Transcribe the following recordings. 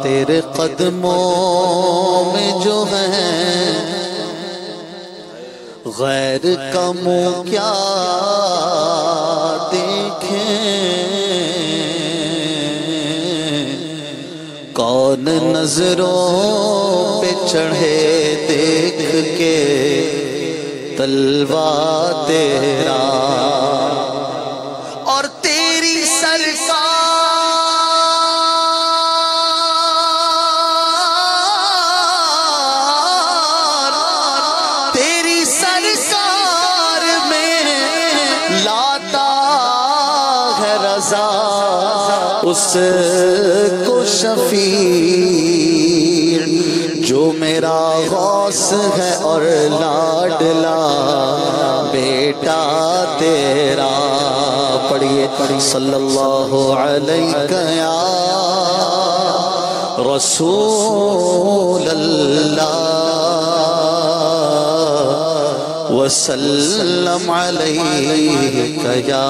تیرے قدموں میں جو ہے غیر کا منہ کیا دیکھیں، کون نظروں پہ چڑھے دیکھ کے تلوا تیرا، اور تیری سرکار میں لاتا ہے رضا اس کو شفیع جو میرا غوث ہے اور لاڈلا بیٹا تیرا۔ پڑھیے صلی اللہ علیہ یا رسول اللہ وسلم علیہ یا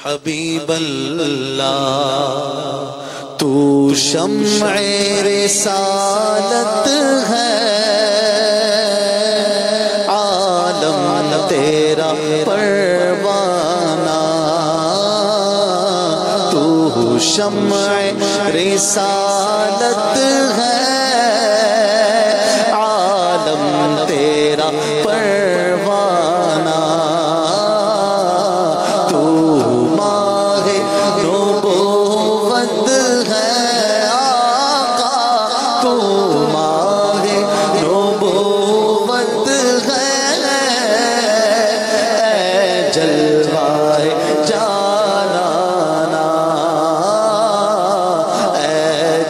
حبیب اللہ۔ تو شمع رسالت ہے، عالم تیرا پروانہ، تو شمع رسالت ہے، عالم تیرا پروانہ، تو ماہ نبوت ہے آقا، تو ماہ نبوت ہے، اے جلوہ جانانا، اے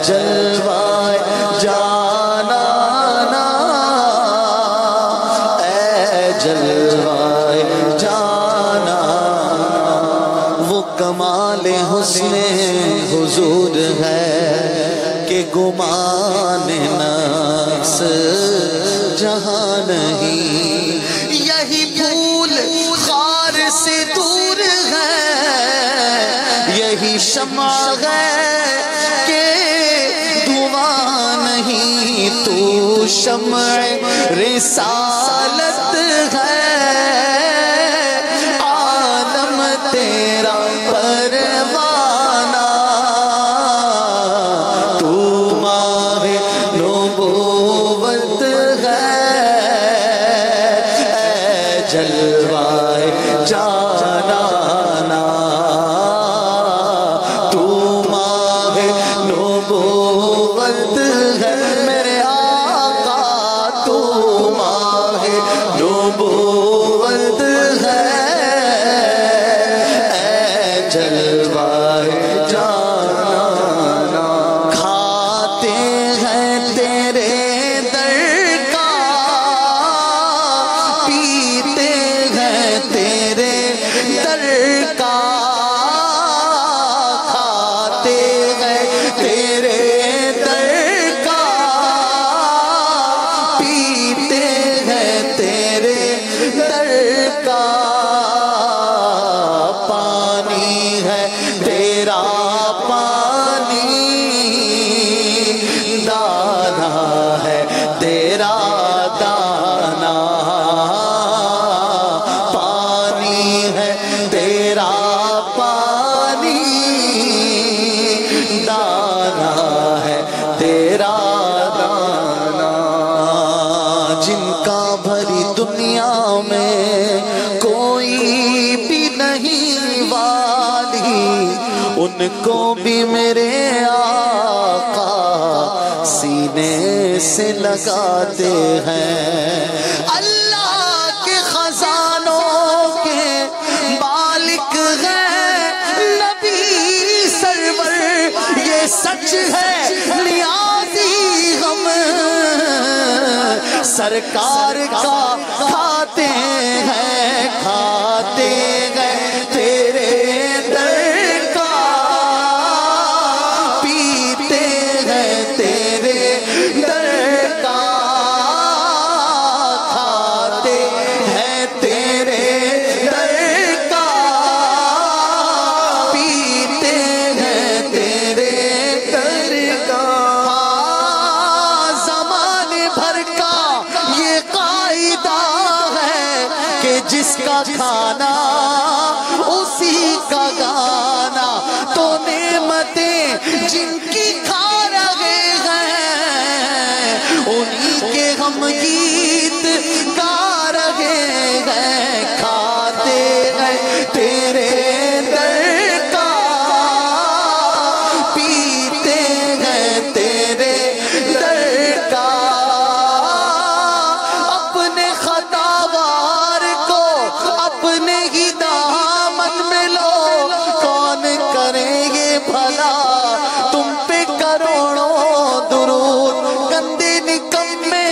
جلوہ جانانا، اے جلوہ جانانا۔ وہ کمال حسن حضور ہے کہ گمان نفس جہاں نہیں، یہی پھول خار سے دور ہے، یہی شمع ہے کہ دھواں نہیں، تو شمع رسالت ہے، عالم تیرا پروانہ، تو ماہ نبوت ہے، اے جلوہ جانانا، تو ماہ نبوت ہے میرے آقا، تو ماہ نبوت ہے، اے جلوہ جانانا۔ کھاتے ہیں تیرے در کا، پیتے ہیں تیرے در کا، کھاتے ہیں تیرے در کا، پیتے ہیں تیرے در کا، پانی ہے تیرا پانی، دانا ہے تیرا دانا، پانی ہے تیرا پانی، دانا ہے تیرا دانا۔ جن کا بھری دنیا میں کوئی بھی نہیں والی، ان کو بھی میرے آقا سینے سے لگاتے ہیں۔ اللہ کے خزانوں کے مالک ہیں نبی سرور، یہ سچ ہے نیازی ہم سرکار کا کھاتے ہیں، کھاتے ہیں تیرے در کا، پیتے ہیں تیرے در کا، کھاتے ہیں تیرے در کا، جس کا کھانا اسی کا گانا، تو نعمتیں جن کی کھا رہے ہیں انہی کے ہم گیت گا رہے ہیں، کھاتے ہیں تیرے در کا، پیتے ہیں تیرے در کا، اپنے خطاوار کو اپنے ہی دامن میں لو، کون کریں گے بھلا تم پہ کروڑوں درود، گندے نکمے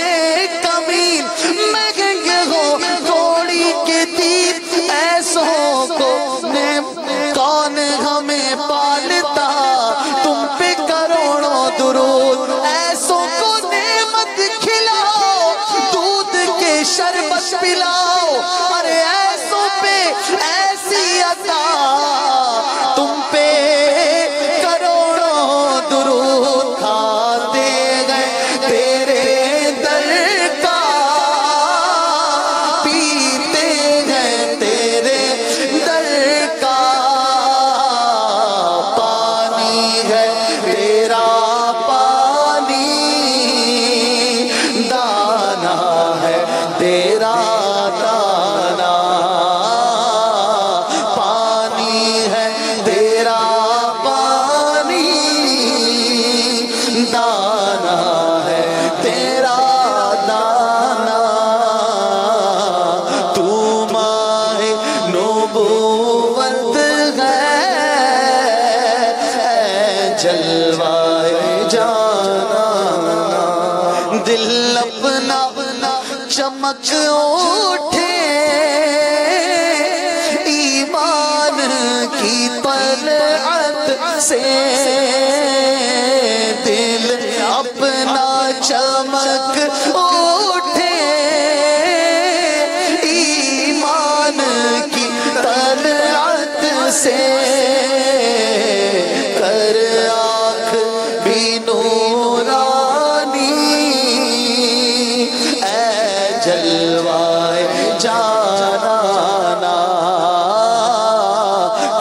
کمین مہنگے ہو گھوڑی کے تیر ایسوں کو، کون ہمیں پالتا تم پہ کروڑوں درود، ایسوں کو نعمت کھلاؤ دودھ کے شربت پلاؤ، ارے ایسوں پہ ایسی عطا تم پہ کروڑوں درود، کھاتے گئے تیرے در کا، پیتے گئے تیرے در کا، پانی ہے تیرا پانی، دانا ہے تیرا دانا، پانی ہے تیرا پانی، دانا ہے تیرا دانا، تو ماہ نبوت ہے اے جلوہ جانا، دل اپنا چمک اٹھے ایمان کی طلعت سے، دل اپنا چمک اٹھے ایمان کی طلعت سے، کر آنکھ بھی نورانی اے جلوہ جانانا،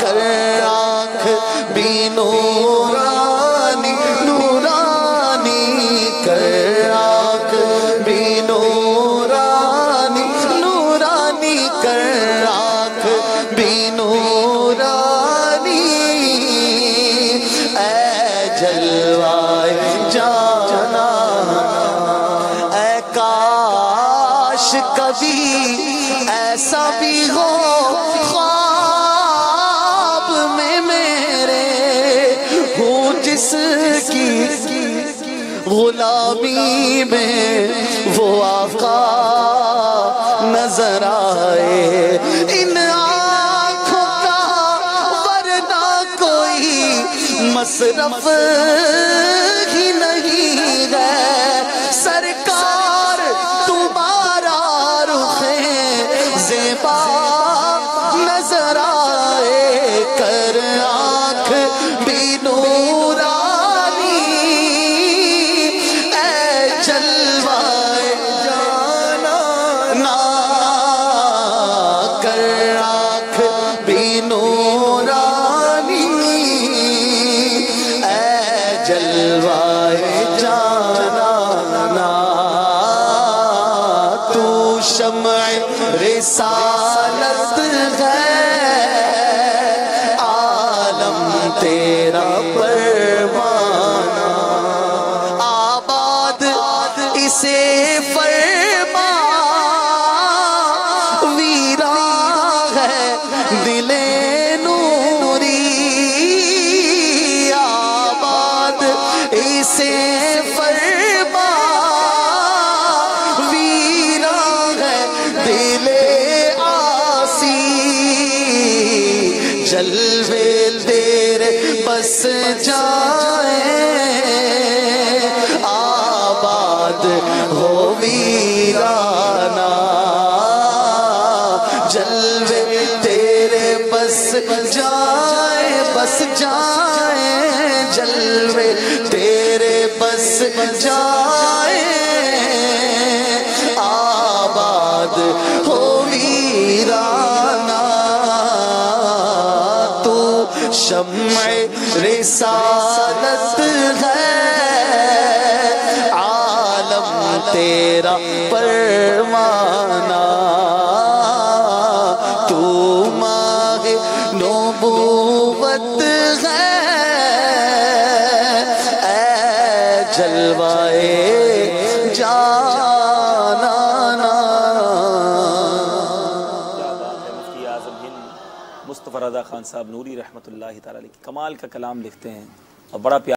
کر آنکھ بھی نورانی، نورانی کر آنکھ بھی نورانی، نورانی کر آنکھ بھی نورانی اے جلوہ جانانا، اے کاش کبھی ایسا بھی ہو خواب میں میرے، ہوں جس کی غلامی میں وہ آقا نظر آئے، ان آنکھوں کا ورنہ کوئی مصرف ہی نہیں ہے، سرکار تمہارا رخ زیبا نظر آئے، کر آنکھ بھی نورانی اے جلوہ جانانا، کر آنکھ بھی نورانی اے جلوہ جانانا، تو شمع رسالت ہے عالم تیرا پروانہ، آباد اسے فرما ویران ہے دل نوری، آباد اسے فرما ویران ہے دل آسی، جلوے تیرے بس جائیں آباد ہو ویرانہ، جلوے تیرے بس جائیں، بس جائیں، جلوے تیرے بس جائیں آباد ہو ویرانہ۔ شمع رسالت ہے عالم تیرا پروانہ تو ماہ نبوت ہے اے جلوائے جانانا۔ مفتی اعظم ہند مصطفی رضا خان صاحب نوری رحمۃ اللہ تعالی علیہ کمال کا کلام لکھتے ہیں اور بڑا پیار